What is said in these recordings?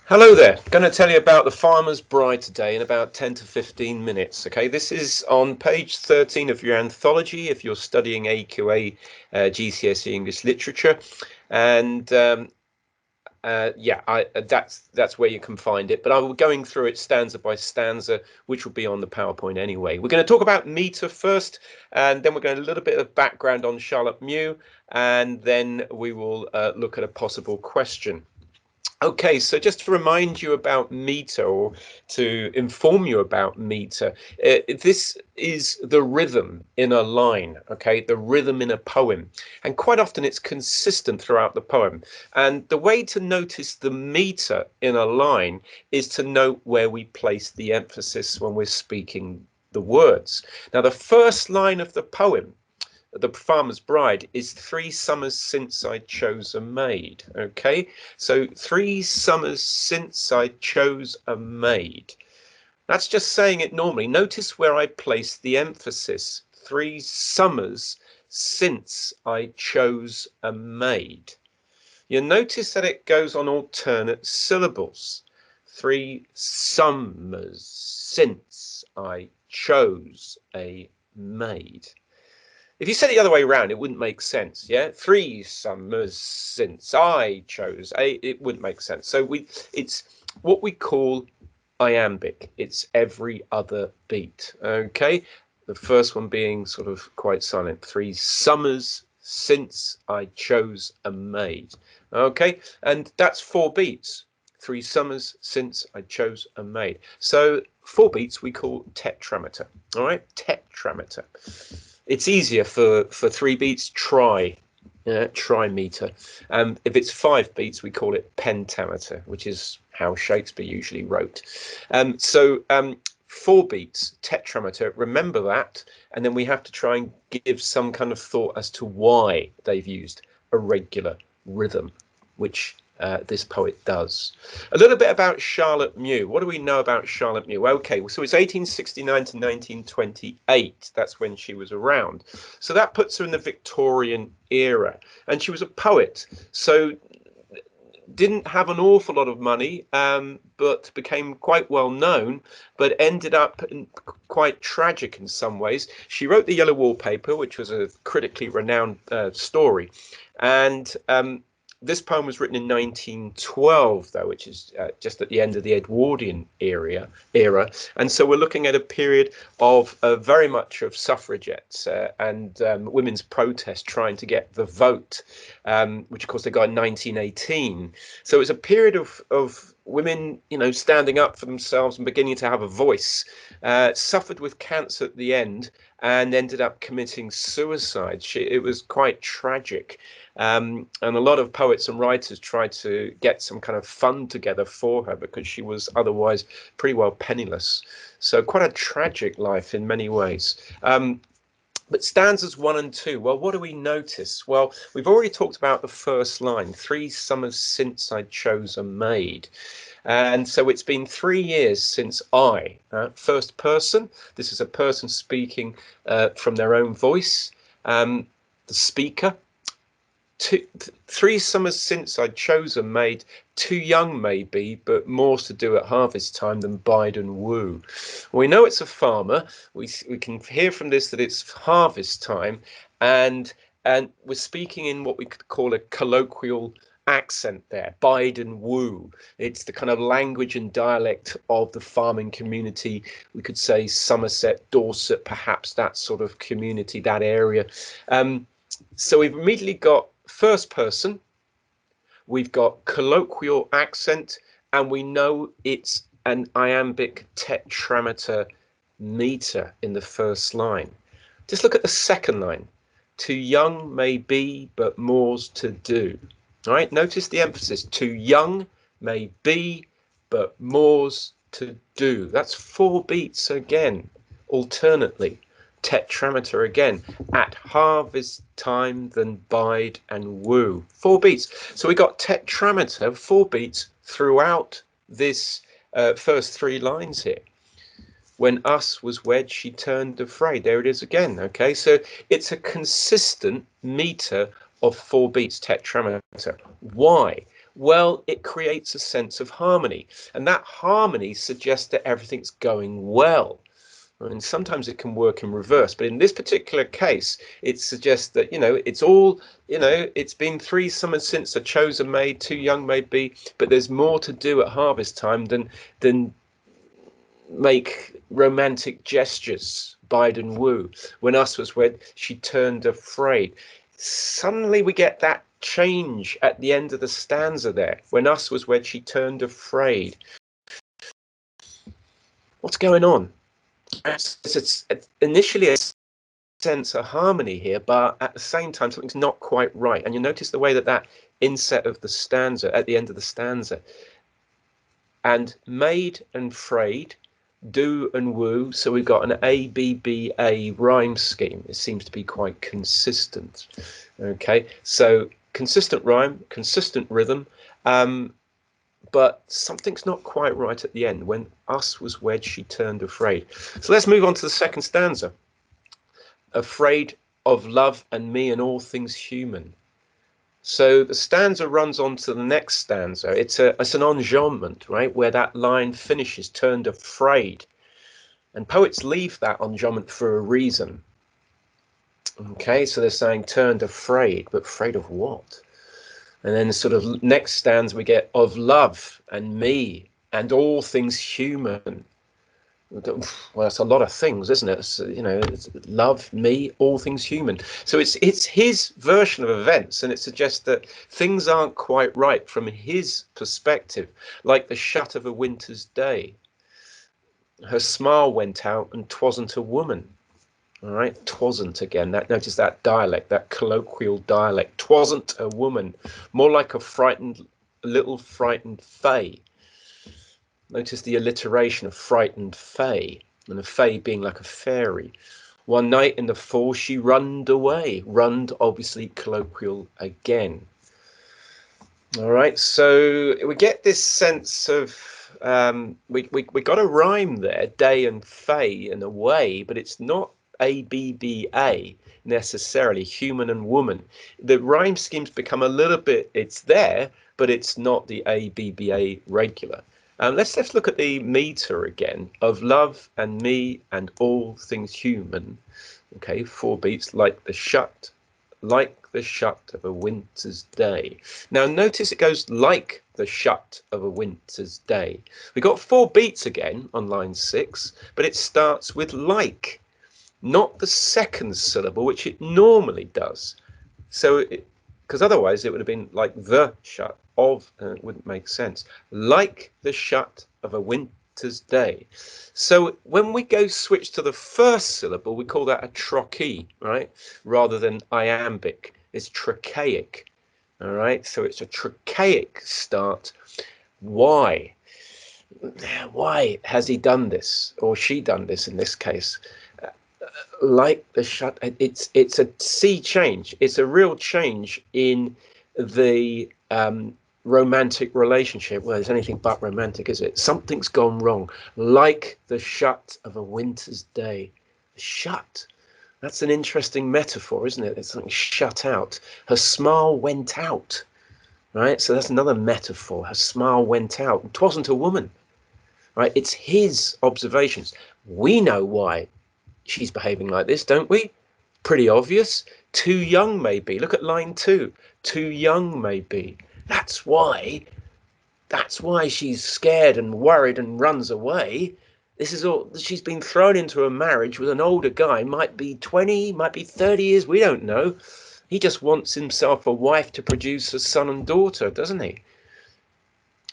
Hello there. Going to tell you about the Farmer's Bride today in about 10 to 15 minutes. Okay, this is on page 13 of your anthology if you're studying AQA GCSE English Literature, and that's where you can find it. But I will going through it stanza by stanza, which will be on the PowerPoint anyway. We're going to talk about metre first, and then we're going to a little bit of background on Charlotte Mew, and then we will look at a possible question. Okay, so just to remind you about meter, or to inform you about meter, this is the rhythm in a line, okay, the rhythm in a poem. And quite often it's consistent throughout the poem. And the way to notice the meter in a line is to note where we place the emphasis when we're speaking the words. Now, the first line of the poem, the Farmer's Bride, is 3 summers since I chose a maid. Okay, so 3 summers since I chose a maid. That's just saying it normally. Notice where I place the emphasis. 3 summers since I chose a maid. You'll notice that it goes on alternate syllables. 3 summers since I chose a maid. If you said it the other way around, it wouldn't make sense. Yeah, 3 summers since I chose a, it wouldn't make sense. So it's what we call iambic. It's every other beat. Okay, the first one being sort of quite silent. 3 summers since I chose a maid. Okay, and that's 4 beats. 3 summers since I chose a maid. So 4 beats we call tetrameter. All right, tetrameter. It's easier for 3 beats, trimeter. If it's 5 beats, we call it pentameter, which is how Shakespeare usually wrote. 4 beats, tetrameter, remember that, and then we have to try and give some kind of thought as to why they've used a regular rhythm, which this poet does. A little bit about Charlotte Mew. What do we know about Charlotte Mew? Okay, so it's 1869 to 1928. That's when she was around. So that puts her in the Victorian era. And she was a poet. So didn't have an awful lot of money, but became quite well known, but ended up quite tragic in some ways. She wrote The Yellow Wallpaper, which was a critically renowned story. And this poem was written in 1912, though, which is just at the end of the Edwardian era. And so we're looking at a period of very much of suffragettes and women's protest trying to get the vote, which, of course, they got in 1918. So it was a period of women, standing up for themselves and beginning to have a voice, suffered with cancer at the end and ended up committing suicide. It was quite tragic. And a lot of poets and writers tried to get some kind of fund together for her because she was otherwise pretty well penniless. So quite a tragic life in many ways. But stanzas 1 and 2, well, what do we notice? Well, we've already talked about the first line, 3 summers since I chose a maid. And so it's been 3 years since I, first person, this is a person speaking from their own voice, the speaker. 3 summers since I chose a maid, too young maybe, but more's to do at harvest time than bide and woo. We know it's a farmer. We can hear from this that it's harvest time, and we're speaking in what we could call a colloquial accent there, bide and woo. It's the kind of language and dialect of the farming community. We could say Somerset, Dorset, perhaps that sort of community, that area. So we've immediately got first person, we've got colloquial accent, and we know it's an iambic tetrameter meter in the first line. Just look at the second line. Too young may be, but more's to do. All right, notice the emphasis. Too young may be, but more's to do. That's 4 beats again, alternately. Tetrameter again, at harvest time than bide and woo. 4 beats. So we got tetrameter, 4 beats throughout this first 3 lines here. When us was wed, she turned afraid. There it is again. Okay, so it's a consistent meter of 4 beats, tetrameter. Why? Well, it creates a sense of harmony, and that harmony suggests that everything's going well. And sometimes it can work in reverse, but in this particular case, it suggests that, it's all, it's been 3 summers since a chosen maid, too young may be, but there's more to do at harvest time than make romantic gestures, bide and woo. When us was wed, she turned afraid. Suddenly we get that change at the end of the stanza there. When us was wed, she turned afraid. What's going on? It's initially a sense of harmony here, but at the same time something's not quite right. And you notice the way that inset of the stanza at the end of the stanza, and maid and frayed, do and woo. So we've got an ABBA rhyme scheme. It seems to be quite consistent. Okay, so consistent rhyme, consistent rhythm, but something's not quite right at the end. When us was wed, she turned afraid. So let's move on to the second stanza. Afraid of love and me and all things human. So the stanza runs on to the next stanza. It's an enjambment, right, where that line finishes, turned afraid. And poets leave that enjambment for a reason. Okay, so they're saying turned afraid, but afraid of what? And then sort of next stanza we get of love and me and all things human. Well, that's a lot of things, isn't it? It's, it's love, me, all things human. So it's his version of events, and it suggests that things aren't quite right from his perspective, like the shut of a winter's day. Her smile went out and 'twasn't a woman. All right, 'twasn't again. Notice that dialect, that colloquial dialect. 'Twasn't a woman, more like a little frightened fay. Notice the alliteration of frightened fay, and a fay being like a fairy. One night in the fall she runned away. Runned, obviously colloquial again. All right, so we get this sense of we got a rhyme there, day and fay and away, but it's not ABBA necessarily, human and woman. The rhyme schemes become a little bit, it's there, but it's not the ABBA regular. Let's look at the meter again. Of love and me and all things human. Okay, 4 beats, like the shut of a winter's day. Now notice it goes like the shut of a winter's day. We got 4 beats again on line 6, but it starts with like, not the second syllable, which it normally does. So, because otherwise it would have been like the shut of, and it wouldn't make sense. Like the shut of a winter's day. So when we go switch to the first syllable, we call that a trochee, right? Rather than iambic, it's trochaic. All right, so it's a trochaic start. Why? Why has he done this, or she done this in this case? Like the shut, it's a sea change. It's a real change in the romantic relationship. Well, it's anything but romantic, is it? Something's gone wrong. Like the shut of a winter's day. Shut. That's an interesting metaphor, isn't it? It's something shut out. Her smile went out. Right? So that's another metaphor. Her smile went out. It wasn't a woman. Right? It's his observations. We know why she's behaving like this, don't we? Pretty obvious. Too young, maybe. Look at line 2. Too young, maybe. That's why she's scared and worried and runs away. This is all. She's been thrown into a marriage with an older guy, might be 20, might be 30 years, we don't know. He just wants himself a wife to produce a son and daughter, doesn't he?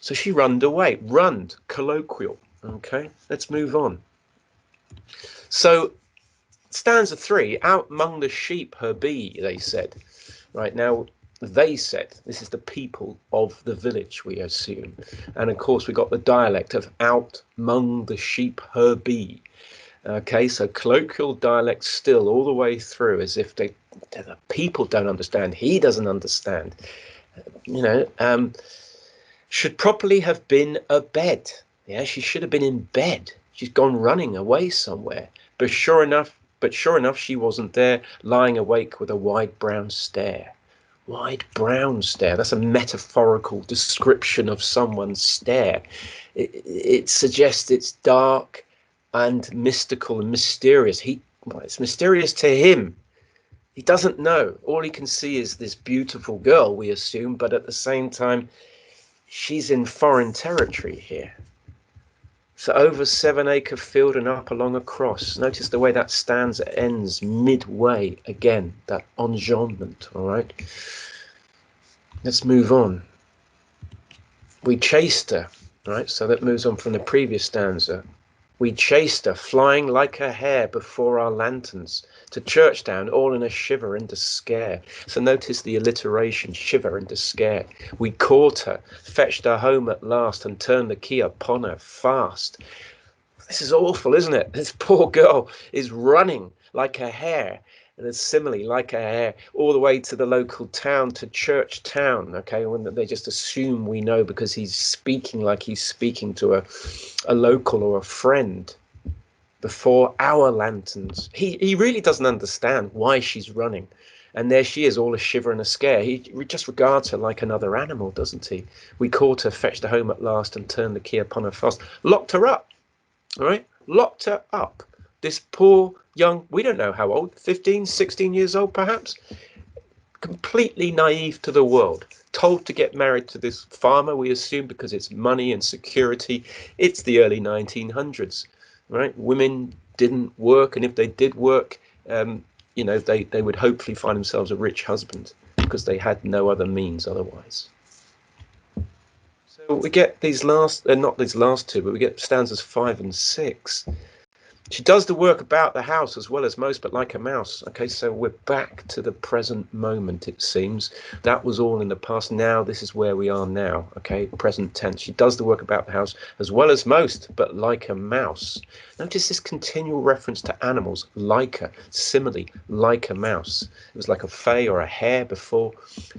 So she runned away. Runned, colloquial. Okay, let's move on. So stanza 3, out among the sheep her be, they said. Right, now they said, this is the people of the village, we assume. And of course we got the dialect of out among the sheep her be. Okay, so colloquial dialect still all the way through, as if the people don't understand, he doesn't understand. Should properly have been abed. Yeah, she should have been in bed. She's gone running away somewhere. But sure enough, she wasn't there, lying awake with a wide brown stare. wide brown stare. That's a metaphorical description of someone's stare. It suggests it's dark and mystical and mysterious. Well, it's mysterious to him. He doesn't know. All he can see is this beautiful girl, we assume, but at the same time, she's in foreign territory here. So over 7-acre field and up along a cross. Notice the way that stanza ends midway again, that enjambment, all right? Let's move on. We chased her, right? So that moves on from the previous stanza. We chased her, flying like a hare before our lanterns, to Churchdown, all in a shiver and a scare. So notice the alliteration, shiver and a scare. We caught her, fetched her home at last, and turned the key upon her fast. This is awful, isn't it? This poor girl is running like a hare, and a simile, like a hare, all the way to the local town, to Churchtown, okay, when they just assume we know because he's speaking like he's speaking to a local or a friend. Before our lanterns. He really doesn't understand why she's running. And there she is, all a shiver and a scare. He just regards her like another animal, doesn't he? We caught her, fetched her home at last, and turned the key upon her fast. Locked her up, all right? Locked her up. This poor young, we don't know how old, 15, 16 years old perhaps, completely naive to the world, told to get married to this farmer, we assume, because it's money and security. It's the early 1900s. Right, women didn't work, and if they did work, you know, they would hopefully find themselves a rich husband because they had no other means otherwise. So we get these last, not these last two, but we get stanzas 5 and 6. She does the work about the house as well as most, but like a mouse. Okay, so we're back to the present moment, it seems. That was all in the past. Now this is where we are now. Okay, present tense. She does the work about the house as well as most, but like a mouse. Notice this continual reference to animals, like a, simile, like a mouse. It was like a fay or a hare before.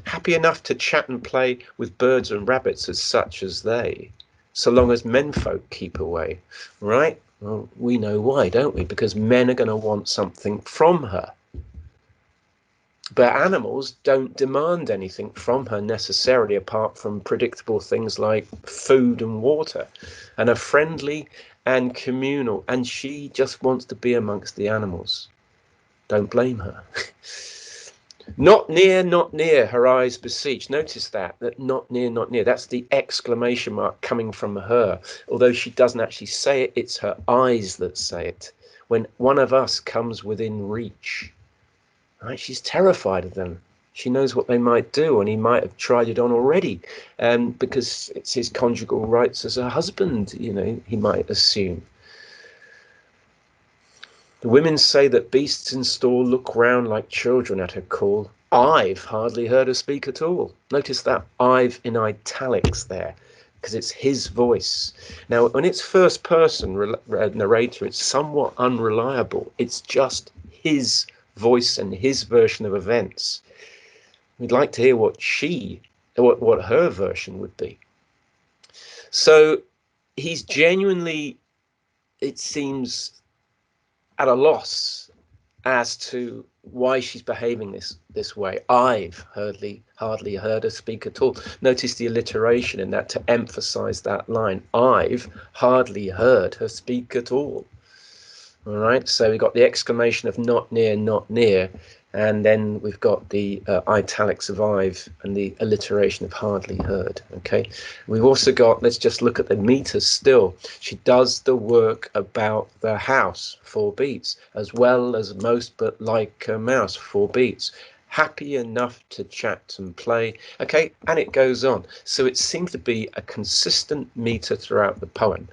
Happy enough to chat and play with birds and rabbits as such as they, so long as menfolk keep away, right? Well, we know why, don't we? Because men are going to want something from her. But animals don't demand anything from her necessarily, apart from predictable things like food and water, and are friendly and communal. And she just wants to be amongst the animals. Don't blame her. Not near, her eyes beseech. Notice that not near. That's the exclamation mark coming from her. Although she doesn't actually say it, it's her eyes that say it. When one of us comes within reach, right? She's terrified of them. She knows what they might do, and he might have tried it on already, because it's his conjugal rights as a husband, you know, he might assume. The women say that beasts in stall look round like children at her call. I've hardly heard her speak at all. Notice that I've in italics there, because it's his voice. Now, when it's first person narrator, it's somewhat unreliable. It's just his voice and his version of events. We'd like to hear what her version would be. So he's genuinely, it seems, at a loss as to why she's behaving this way. I've hardly heard her speak at all. Notice the alliteration in that to emphasize that line. I've hardly heard her speak at all. All right, so we've got the exclamation of not near, and then we've got the italics of I've and the alliteration of hardly heard. Okay, we've also got, let's just look at the meters still. She does the work about the house, 4 beats, as well as most, but like a mouse, 4 beats. Happy enough to chat and play. Okay, and it goes on. So it seems to be a consistent meter throughout the poem.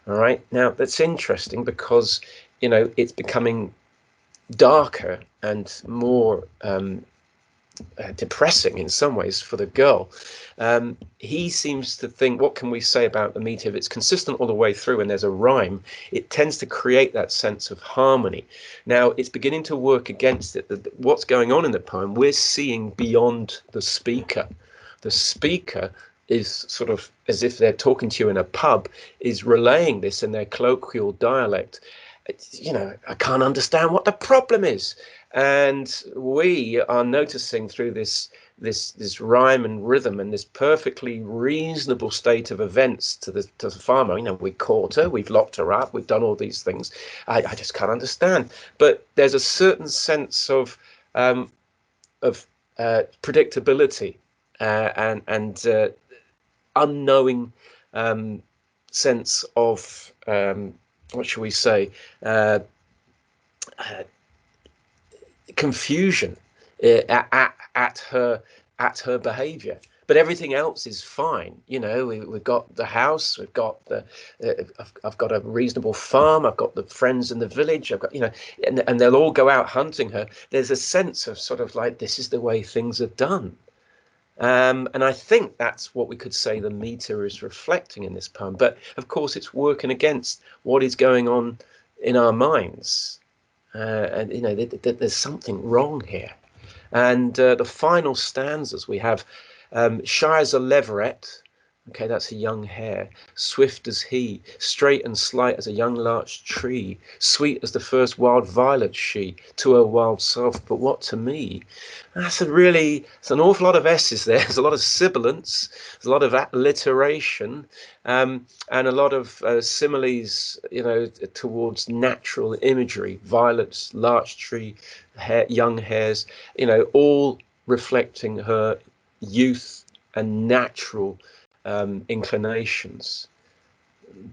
All right, now that's interesting because, you know, it's becoming darker and more depressing in some ways for the girl. He seems to think, what can we say about the meter? If it's consistent all the way through and there's a rhyme, it tends to create that sense of harmony. Now, it's beginning to work against it. What's going on in the poem, we're seeing beyond the speaker. The speaker is sort of, as if they're talking to you in a pub, is relaying this in their colloquial dialect. You know, I can't understand what the problem is. And we are noticing through this this rhyme and rhythm and this perfectly reasonable state of events to the farmer. You know, we caught her, we've locked her up, we've done all these things. I just can't understand. But there's a certain sense of predictability and unknowing sense of what shall we say, confusion at her behavior. But everything else is fine. You know, we've got the house, we've got the I've got a reasonable farm, I've got the friends in the village, I've got, you know, and they'll all go out hunting her. There's a sense of sort of like, this is the way things are done. And I think that's what we could say the metre is reflecting in this poem. But of course, it's working against what is going on in our minds. And, you know, there's something wrong here. And the final stanzas, we have Shires Leverette. Okay, that's a young hare, swift as he, straight and slight as a young larch tree, sweet as the first wild violet she, to her wild self, but what to me? It's an awful lot of S's there. There's a lot of sibilance, there's a lot of alliteration, and a lot of similes, you know, towards natural imagery, violets, larch tree, young hares, you know, all reflecting her youth and natural inclinations.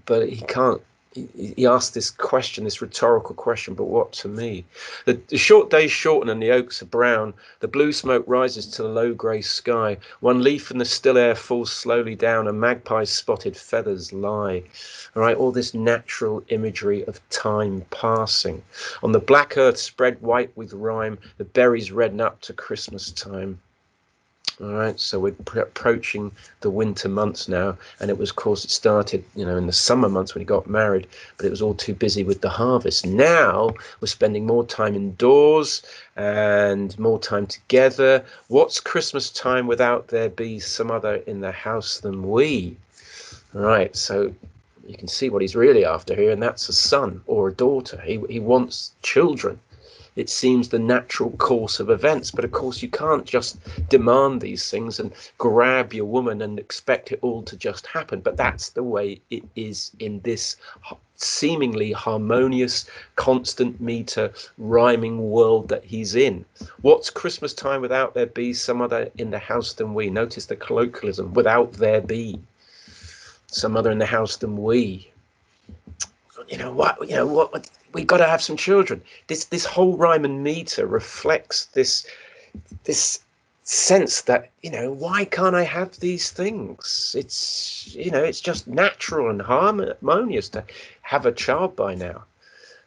But he asked this question, this rhetorical question, but what to me? The short days shorten and the oaks are brown, the blue smoke rises to the low grey sky, one leaf in the still air falls slowly down, a magpie's spotted feathers lie. All right, all this natural imagery of time passing. On the black earth spread white with rime, the berries redden up to Christmas time. All right, so we're approaching the winter months now, and it was, of course, it started, you know, in the summer months when he got married, but it was all too busy with the harvest. Now we're spending more time indoors and more time together. What's Christmas time without there be some other in the house than we? All right, so you can see what he's really after here, and that's a son or a daughter. He wants children. It seems the natural course of events, but of course you can't just demand these things and grab your woman and expect it all to just happen. But that's the way it is in this seemingly harmonious, constant meter rhyming world that he's in. What's Christmas time without there be some other in the house than we? Notice the colloquialism, without there be some other in the house than we. You know what? We've got to have some children. This whole rhyme and meter reflects this sense that, you know, why can't I have these things? It's, you know, it's just natural and harmonious to have a child by now.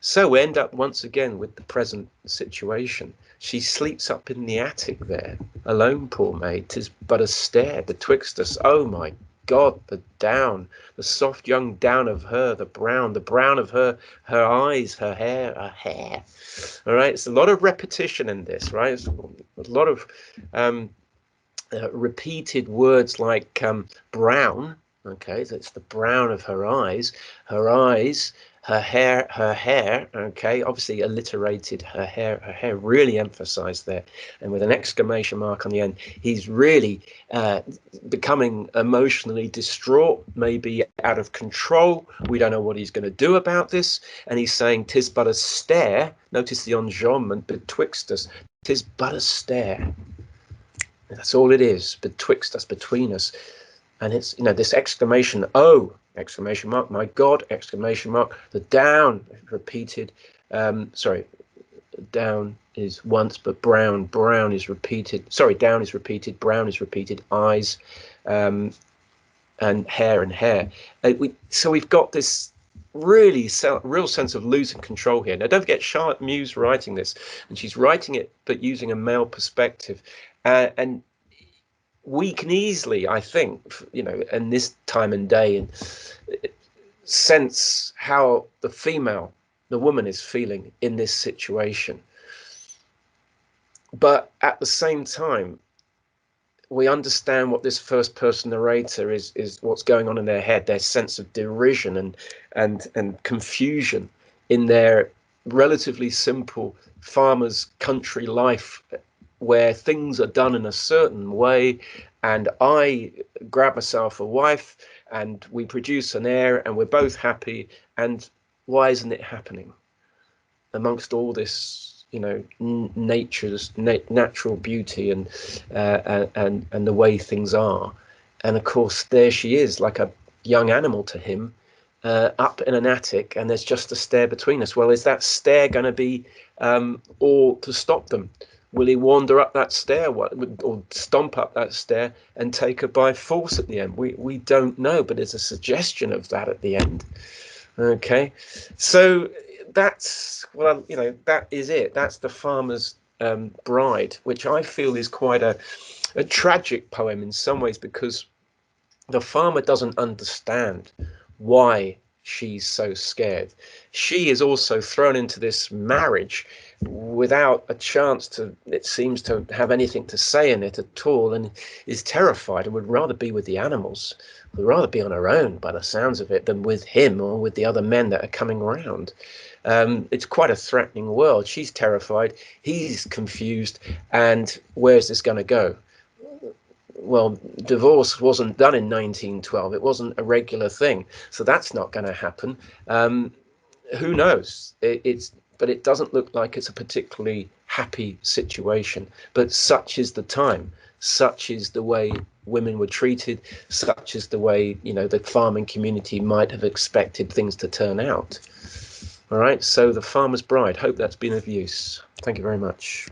So we end up once again with the present situation. She sleeps up in the attic there, alone, poor maid. 'Tis but a stair betwixt us. Oh my God, the down, the soft young down of her, the brown of her eyes, her hair. All right, it's a lot of repetition in this, right? It's a lot of repeated words like brown. Okay, so it's the brown of her eyes, her hair. Okay, obviously alliterated her hair, really emphasized there, and with an exclamation mark on the end. He's really becoming emotionally distraught, maybe out of control. We don't know what he's going to do about this, and he's saying, "'Tis but a stair." Notice the enjambment betwixt us. "'Tis but a stair." That's all it is, betwixt us, between us. And it's, you know, this exclamation, oh, exclamation mark, my God, exclamation mark, the down repeated, down is once, but brown is repeated, down is repeated, brown is repeated, eyes, and hair. So we've got this really real sense of losing control here. Now, don't forget, Charlotte Muse writing this, and she's writing it, but using a male perspective. And we can easily, I think, you know, in this time and day, and sense how the woman is feeling in this situation. But at the same time, we understand what this first person narrator is what's going on in their head, their sense of derision and confusion in their relatively simple farmer's country life where things are done in a certain way, and I grab myself a wife and we produce an heir and we're both happy. And why isn't it happening amongst all this, you know, nature's natural beauty and the way things are? And of course, there she is, like a young animal to him, up in an attic, and there's just a stair between us. Well, is that stair going to be all to stop them? Will he wander up that stair, or stomp up that stair and take her by force at the end? We don't know, but there's a suggestion of that at the end. Okay, so that's, well, you know, that is it. That's the Farmer's Bride, which I feel is quite a tragic poem in some ways, because the farmer doesn't understand why she's so scared. She is also thrown into this marriage without a chance to, it seems, to have anything to say in it at all, and is terrified and would rather be with the animals, would rather be on her own by the sounds of it than with him or with the other men that are coming around. It's quite a threatening world. She's terrified, he's confused, and where's this going to go? Well, divorce wasn't done in 1912. It wasn't a regular thing, so that's not going to happen. Who knows? But it doesn't look like it's a particularly happy situation. But such is the time. Such is the way women were treated. Such is the way, you know, the farming community might have expected things to turn out. All right. So the Farmer's Bride. Hope that's been of use. Thank you very much.